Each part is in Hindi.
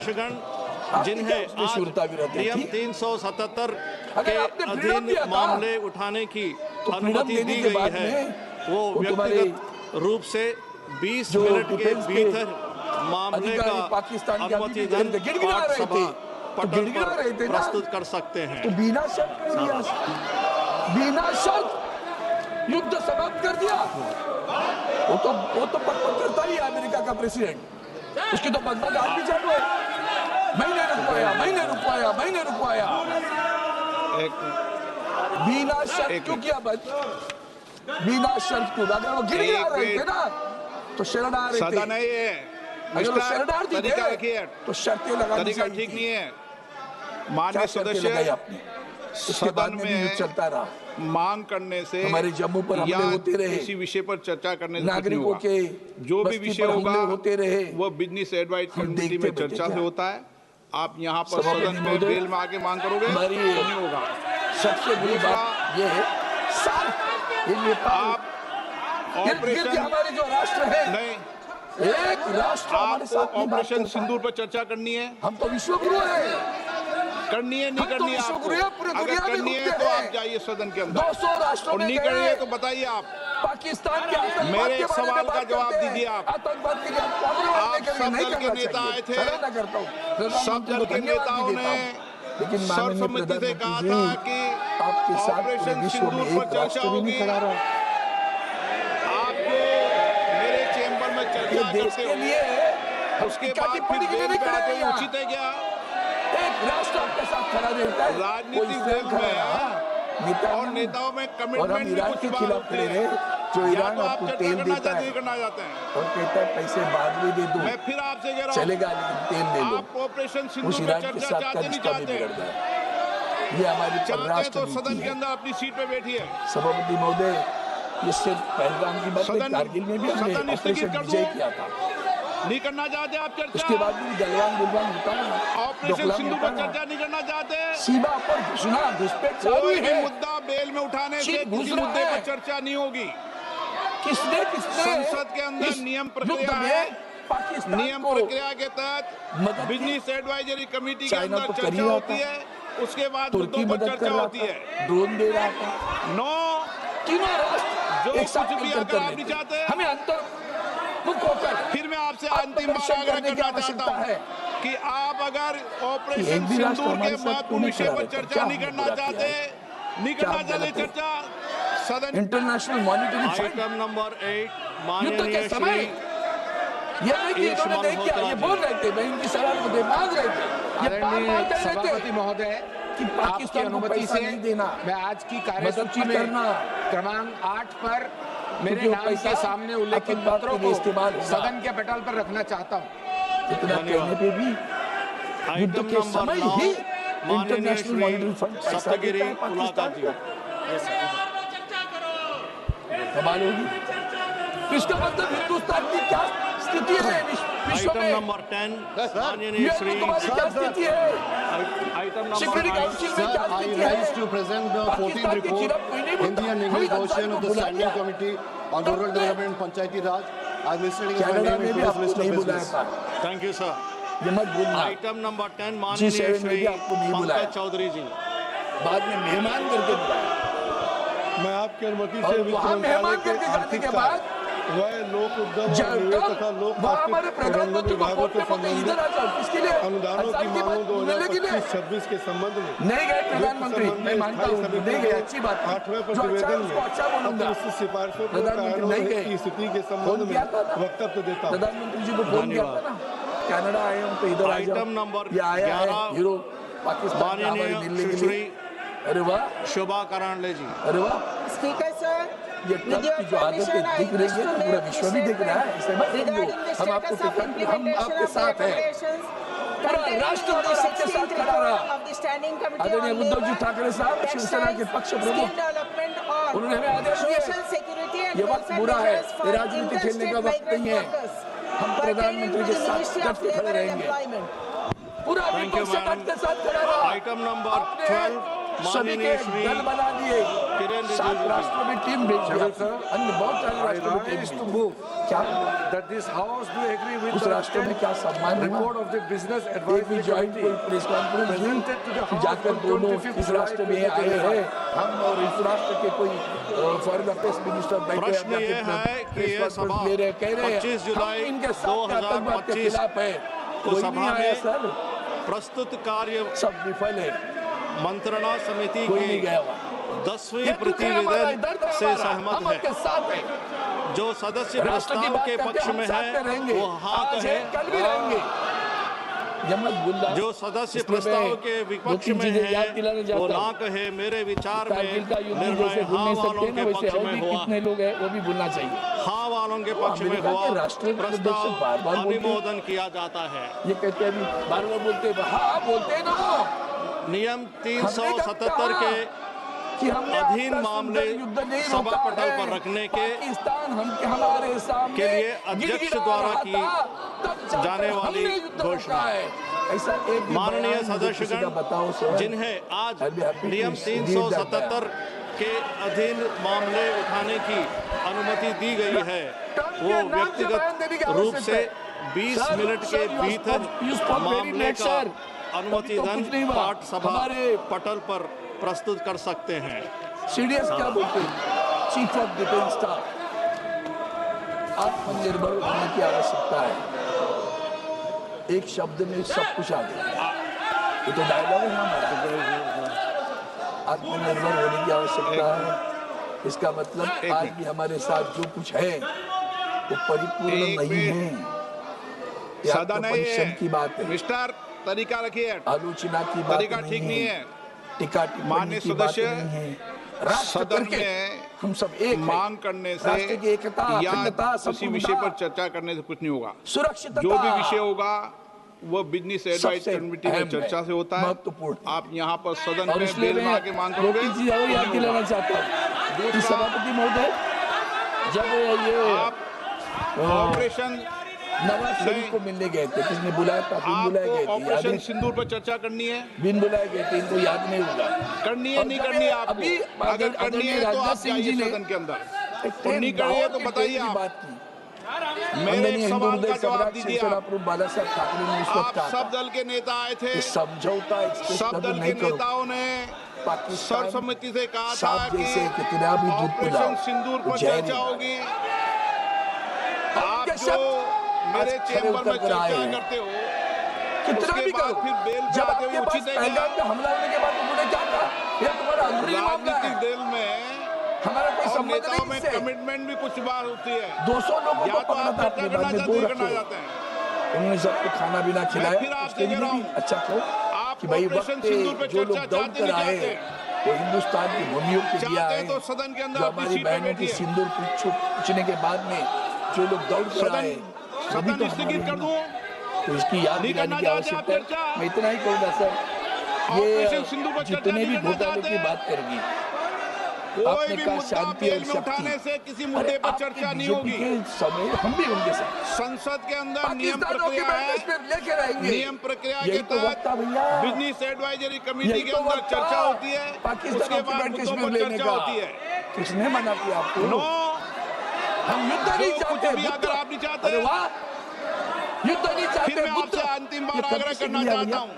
जिन्हें आज नियम 377 के अधीन मामले उठाने की अनुमति दी गई है, वो व्यक्तिगत रूप से 20 मिनट के भीतर मामले का अनुमति सभा पटल पर प्रस्तुत कर सकते हैं। तो बिना शर्त युद्ध समाप्त कर दिया। वो तो पक करता ही है अमेरिका का प्रेसिडेंट, उसकी तो बदबद आज भी चालू है। मैंने रुकवाया बिना शर्त क्यों किया? बिना शर्त क्यों? अगर वो गिरा रहे थे ना तो शरण आ रहे थे। नहीं है, अगर वो शरणार्थी थे तो शर्तें लगानी चाहिए। ठीक नहीं है। माननीय सदस्य, सदन में चलता रहा, मांग करने से हमारे जम्मू पर हमले होते रहे, किसी विषय पर चर्चा करने से नागरिकों के जो भी विषय होगा होते रहे, वो बिजनेस एडवाइस कमेटी में चर्चा से होता है। आप यहाँ पर सदन में बेल में आके मांग करोगे नहीं होगा। सबसे बड़ी बात ये है, आप ऑपरेशन हमारे जो राष्ट्र है, नहीं, एक राष्ट्र हमारे साथ ऑपरेशन सिंदूर पर चर्चा करनी है। हम तो विश्वगुरु हैं। करनी है नहीं करनी है आपको? अगर करनी है तो आप जाइए सदन के अंदर, 200 राष्ट्रों और नहीं करनी है तो बताइए आप। पाकिस्तान के मेरे एक सवाल का जवाब दीजिए आप। आतंकवाद के लिए आप सब दल के नेता आए थे, सब दल के नेताओं ने सर्वसम्मति से कहा था कि ऑपरेशन सिंदूर पर चर्चा होगी। आपको मेरे चेंबर में चर्चा करते हो, उसके बाद फिर बेल पे आते हो, उचित है क्या? एक राष्ट्र आपके साथ खड़ा रहता है। राजनीतिक देश में और नेताओं में कमिटमेंट भी कुछ खिलाफ खड़े रहे, जो ईरान आपको तेल देता है करना चाहते हैं और कहता है पैसे बाद में दे दो, मैं फिर आपसे कह रहा हूं, चलेगा लेकिन तेल दे लो। आप ऑपरेशन सिंदूर उस पर ईरान के चर्चा साथ चाहते नहीं चाहते? ये हमारी परराष्ट्र तो नीति सदन के है। अंदर अपनी सीट पे बैठिए। सभापति महोदय, ये सिर्फ पहलगाम की बात नहीं, कारगिल में भी हमने ऑपरेशन विजय किया था। नहीं करना चाहते आप चर्चा? उसके बाद भी गलवान गुलवान होता है, ऑपरेशन सिंदूर पर चर्चा नहीं करना चाहते? सीमा पर घुसना, घुसपैठ चालू कोई भी है। मुद्दा बेल में उठाने से किसी मुद्दे पर चर्चा नहीं होगी। किसने संसद के अंदर नियम प्रक्रिया है, नियम प्रक्रिया के तहत बिजनेस एडवाइजरी कमेटी के अंदर चर्चा होती है, उसके बाद मुद्दों पर चर्चा होती है। ड्रोन दे रहा था। नो, तीनों राष्ट्र जो एक साथ कुछ भी अगर आप नहीं चाहते, हमें अंतर मुक्त होकर फिर मैं आपसे अंतिम बार आग्रह करना चाहता हूँ कि आप अगर ऑपरेशन सिंदूर के बाद कोई विषय पर चर्चा नहीं करना चाहते चर्चा सदन इंटरनेशनल मॉनिटरी आइटम नंबर 8 माननीय श्री ये नहीं कि इन्होंने नहीं किया, ये बोल रहे थे, मैं इनकी सलाह को मांग रहे थे। आदरणीय सभापति महोदय, कि पाकिस्तान को अनुमति से नहीं देना, मैं आज की कार्यसूची में क्रमांक 8 पर मेरे नाम के सामने उल्लेखित पत्रों को सदन के पटल पर रखना चाहता हूँ। इतना कहने पे भी युद्ध के समय ही इंटरनेशनल मॉनिटरी फंड सप्तगिरी मुलाकात जी कमाल होगी। तो इसका मतलब हिंदुस्तान की क्या स्थिति है विश्व में? आइटम नंबर 10 माननीय श्री क्या स्थिति है? आइटम नंबर सिक्योरिटी काउंसिल में क्या I स्थिति है? rise to present the 14th report in the English version of the Standing Committee on Rural Development Panchayati Raj. As listed in my Canada name में भी into this आपको list नहीं of बुलाया business. था। Thank you sir. ये मत भूलना। आइटम नंबर 10 माननीय G7 में श्री भी आपको नहीं बुलाया। पंकज चौधरी जी बाद में मेहमान करके बुलाया। मैं आपकी अनुमति और से वहाँ मेहमान करके जाने के बाद वह लोक उद्यम और निवेश तथा लोक हमारे प्रधानमंत्री को विभागों फोन से पे इधर आ जाओ, किसके लिए? अनुदानों की मांगों 2025-26 के संबंध में नहीं गए प्रधानमंत्री, मैं मानता हूँ नहीं गए, अच्छी बात है। 8वें जो अच्छा है प्रतिवेदन उसको अच्छा बोलूंगा। में सिफारिशों को प्रधानमंत्री नहीं गए, की स्थिति के संबंध में वक्तव्य देता हूँ। प्रधानमंत्री जी को फोन किया था ना, कनाडा आए हम तो इधर आ जाओ। आइटम नंबर ये आया है 11 यूरोप पाकिस्तान में हमारी मिलने के लिए। अरे वाह, शोभा करांडले जी। अरे वाह, स्पीकर सर, ये ट्रम्प की जो आदतें दिख रही है पूरा विश्व भी दिख रहा है। इसे मत समझो, हम आपको हम आपके साथ हैं, पूरा राष्ट्र आपके साथ खड़ा रहा। आदरणीय उद्धव जी ठाकरे साहब शिवसेना के पक्ष प्रमुख, उन्होंने हमें आदेश दिए ये वक्त बुरा है, ये राजनीति खेलने का वक्त नहीं है, हम प्रधानमंत्री के साथ डट खड़े रहेंगे। पूरा विपक्ष डट के साथ खड़ा रहा। आइटम नंबर 12 सभी के श्री दल बना दिए, किरण 7 रिजिजू राष्ट्रों में टीम भेज दिया, अन्य बहुत सारे राष्ट्रों में टीम भेज दिया। क्या that this house do agree with उस the राष्ट्र में क्या सम्मान हुआ? report of the business एक भी advisory ज्वाइंट कोई committee press conference presented to the हुई House जाकर on दोनों 25th इस राष्ट्र में July आए हैं, हम और इस राष्ट्र के कोई फॉरेन अफेयर्स मिनिस्टर बैठे प्रश्न ये है कि ये सभा ले रहे, कह रहे हैं 25 जुलाई हम इनके साथ आतंकवाद के 2025 खिलाफ है, को कोई सभा नहीं आया में सर, प्रस्तुत कार्य सब विफल है, मंत्रणा समिति कोई नहीं की गया हुआ। 10वीं ये दुख है हमारा, प्रतिवेदन दर्द है से हमारा, सहमत हम है। आपके साथ हैं। जो सदस्य राष्ट्र की प्रस्ताव बात के करते पक्ष हम में साथ में है रहेंगे, वो हाँ आज है, कहे, कल भी रहेंगे। जमत गुल्ला जो सदस्य इसलिए प्रस्ताव मैं के दो विपक्ष तीन में चीजें याद है दिलाने वो चाहता ना हूं। कहे। मेरे विचार में कारगिल का युद्ध निर्णय जैसे भूल हाँ नहीं सकते वालों ना, के वैसे पक्ष और में भी हुआ, कितने लोग हैं वो भी भूलना चाहिए। हाँ वालों के पक्ष में अमेरिका हुआ के राष्ट्रीय उद्देश्य प्रस्ताव बार-बार बोलते हैं। अनुमोदन किया जाता है। ये कहते हैं अभी बार-बार बोलते हैं, हाँ बोलते हैं ना, नियम हमने कब 377 कहा के कि हमने अधीन आपका मामले सुंदर युद्ध नहीं सभा रोका पटल है। पर रखने के पाकिस्तान हमारे सामने के लिए अध्यक्ष गिड़गिड़ा द्वारा रहा की था, तब जाकर जाने वाली हमने युद्ध घोषणा। रोका है। ऐसा एक भी माननीय बयान मुझे किसी का सदस्यगण बताओ सर। जिन्हें आज I'll be happy to नियम read that 377 के अधीन मामले उठाने की अनुमति दी गई है वो व्यक्तिगत रूप से 20 मिनट के भीतर मामले का अनुमतिदन पाठ सभा पटल पर प्रस्तुत कर सकते हैं। सीडीएस क्या बोलते हैं? Chief of defence staff. आत्मनिर्भर होने की आवश्यकता है। एक शब्द में सब कुछ आ गया। ये तो डायलॉग है हमारा। आत्मनिर्भर होने की आवश्यकता है, इसका मतलब आज भी हमारे साथ जो कुछ है वो परिपूर्ण नहीं है। ये सदन है आत्मपरीक्षण ये। की बात है, मिस्टर तरीका रखिए, आलोचना की बात तरीका ठीक नहीं है। टीका टिप्पणी माननीय की बात सदस्य, नहीं है। राष्ट्र सदन करके में हम सब एक हैं। मांग करने से राष्ट्र की एकता, या अखंडता, किसी विषय पर चर्चा करने से कुछ नहीं होगा। सुरक्षितता, जो भी विषय होगा वो बिजनेस एडवाइस सबसे कमेटी में अहम चर्चा है, से होता है। महत्वपूर्ण। आप यहाँ पर सदन और में इसलिए बेल मैं मार के मांग दो करोगे तीन चीज और याद दिलाना चाहता हूँ कि सभापति महोदय जब ये आप ऑपरेशन नवाज शरीफ को मिलने गए थे, किसने बुलाया था? बिन बुलाए गए आपको थे, याद ऑपरेशन है? सिंदूर पर चर्चा करनी है, बिन बुलाए गए थे, इनको याद नहीं होगा। करनी है और नहीं जब करनी ये है आपको? अभी अगर करनी है तो राजनाथ आप सिंह जी जाइए ने सदन के अंदर, एक और नहीं करनी है तो की बताइए ट्रेन की आप। बात की। मेरे एक हिंदू सवाल हृदय का जवाब सम्राट दीजिए शिवसेना आप। प्रमुख बाला साहब ठाकरे ने उस वक्त आप कहा सब था दल के नेता आए थे, कि समझौता एक्सप्रेस सब कभी दल के नहीं करो। नेताओं ने पाकिस्तान सर्वसम्मति से कहा था सांप कि जैसे कितना भी दूध पिलाओ, ऑपरेशन सिंदूर वो पर जहर चर्चा ही होगी। उनके आप जो शब्द मेरे आज खड़े चैम्बर में उतर कर आए चर्चा हैं। करते हो, कितना उसके भी बाद करो, फिर बेल पे जब आते हुए आपके पास उचित है क्या? पहलगाम पे हमला होने के बाद उन्होंने क्या कहा? ये तुम्हारा अंदरूनी मामला राजनीतिक है, दल में हमारा कोई और संबंध नेताओं नहीं में इससे। कमिटमेंट भी कुछ बात होती है। 200 लोगों या को तो पकड़ा आप था चर्चा अपने करना बाद में, चाहते दो हैं करना रखे। चाहते हैं। उन्होंने सबको खाना पीना खिलाया, फिर आपसे उसके लिए कह रहा भी हूं, अच्छा कहो आप कि भाई ऑपरेशन वक्त सिंदूर पे जो लोग चर्चा दौड़ चाहते कर नहीं आए चाहते? वो हिंदुस्तान की भूमियों के दिया चाहते है। हैं तो सदन के अंदर जो अपनी हमारी सीट पे बहनों की बैठिए। सिंदूर पूछने के बाद में जो लोग दौड़ कर आए, वो भी सदन तो स्थगित कर दूं? हमारे, तो इसकी याद नहीं दिलाने करना की चाहते आप आवश्यकता है। चर्चा? मैं इतना ही कहूँगा सर, ऑपरेशन सिंदूर पर ये चर्चा जितने नहीं भी करना घोटाले चाहते? की बात करेंगी, कोई आपने भी कहा मुद्दा शांति और बेल में शक्ति। उठाने से किसी अरे मुद्दे पर आपके चर्चा नहीं बीजेपी होगी। के समय हम भी उनके साथ संसद के अंदर नियम पाकिस्तान प्रक्रिया है, डॉक्यूमेंट लेके रहेंगे। नियम प्रक्रिया के यही तो वक्त था तहत भैया, बिजनेस एडवाइजरी कमेटी यही के तो अंदर वक्त चर्चा था। होती है, पाकिस्तान उसके बाद डॉक्यूमेंट मुद्दों कश्मीर पर लेने चर्चा का होती है। किसने मना किया आपको? नो, हम युद्ध नहीं जो चाहते, कुछ भी बुद्ध। अगर आप नहीं चाहते, अरे वाह, युद्ध नहीं चाहते, फिर मैं बुद्ध। आपसे अंतिम बार ये कब आग्रह से करना किया चाहता भैया? हूँ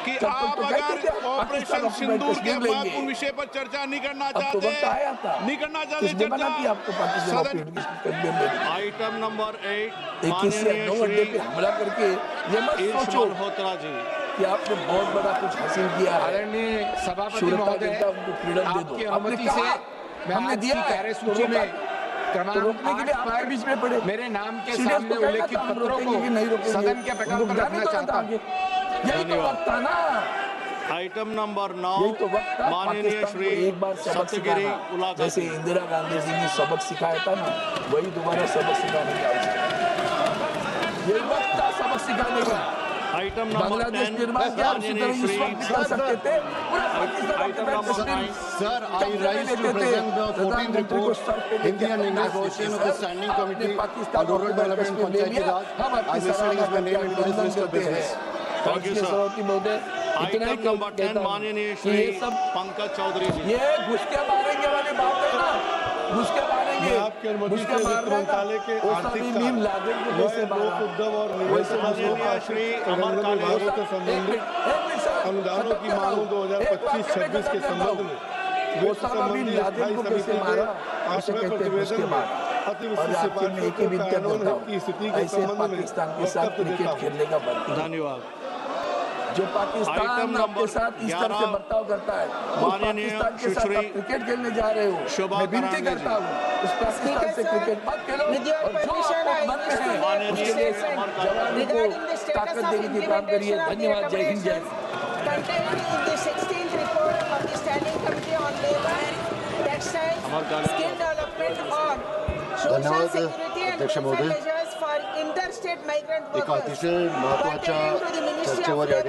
कि तब आप तो कहते अगर थे, पाकिस्तान ऑपरेशन डॉक्यूमेंट सिंदूर के कश्मीर लेंगे। महत्वपूर्ण विषय पर चर्चा नहीं करना अब तो चाहते, वक्त आया था, नहीं करना चाहते किसने मना चर्चा, किया आपको पाकिस्तान सदन डॉक्यूमेंट कश्मीर लेने का? आइटम नंबर 8 एक किसी माननीय नौ अड्डे पे श्री हमला करके ये मत ईश सोचो मल्होत्रा जी। कि आपने बहुत बड़ा कुछ हासिल किया है। आदरणीय सभापति शूरता महोदय, जनता उनको फ्रीडम दे दो। आपकी आपने अनुमति कहा, से मैं हमने आज दिया की है, कार्यसूची तो में तो क्रमांक रोकने के लिए 8 आपके बीच में पड़े। मेरे नाम के सीडीएस सामने को कहना उल्लेखित था, हम पत्रों रोकेंगे कि नहीं को रोकेंगे। सदन के पटल उनको पर जाने रखना तो ना चाहता आगे। हूं। यही तो वक्त था ना, आइटम नंबर 9 यही तो वक्त था माननीय पाकिस्तान को श्री एक बार सबक सत्यगिरी सिखाना। उलाका जैसे जी। इंदिरा गांधी जी ने सबक सिखाया था ना, वही दोबारा सबक सिखाने की आवश्यकता है। यही वक्त था सबक सिखाने का। आइटम नंबर बांग्लादेश 10 निर्माण किया, उसी माननीय तरह इस श्री वक्त भी कर सकते थे। पूरा Pakistan item document number Kashmir 9 Sir, I rise to present the 14th report, Indian English version of the Standing Committee on Rural Development Panchayati Raj, as listed as my name in today's list of business. Thank you, sir. सभापति महोदय, इतना ही आइटम नंबर 10 कहता हूं माननीय कि श्री ये सब पंकज चौधरी जी। ये घुस के मारेंगे वाली बात है ना, घुस के मारेंगे, मैं आपकी अनुमति घुस से के वित्त मारना मंत्रालय के वो आर्थिक सभी कार्य, मीम लादेन को कैसे लोक मारा, उद्यम और निवेश वैसे माननीय श्री अमर काले विभागों से संबंधित अनुदानों की मांगों 2025-26 के संबंध में ओसामा बिन लादेन को कैसे मारा, उसे कहते हैं घुस के मारा। और आपके में एक ही विद्या करता हूं, ऐसे पाकिस्तान के साथ क्रिकेट खेलने का बंद। धन्यवाद। जो आइटम पाकिस्तान नंबर आपके साथ इस तरह से 11 बर्ताव करता है, उस माननीय पाकिस्तान के साथ सुश्री आप क्रिकेट खेलने जा रहे हो, शोभा मैं विनती करांगे करता जी। हूँ उस पाकिस्तान से क्रिकेट मत खेलो, With your और जो permission, आपको I मन wish to में make है a उसके लिए statement जवानों regarding को the status ताकत of देने की काम करिए। implementation of the धन्यवाद, जय हिंद, जय recommendations contained in the 16th report of the Standing Committee on Labour, Textiles, Skill Development on Social धन्यवाद, Security and अध्यक्ष Welfare महोदय। measures for interstate migrant एक workers अतिशय महत्त्वाच्या pertaining to the Ministry of चर्चेवर या Labour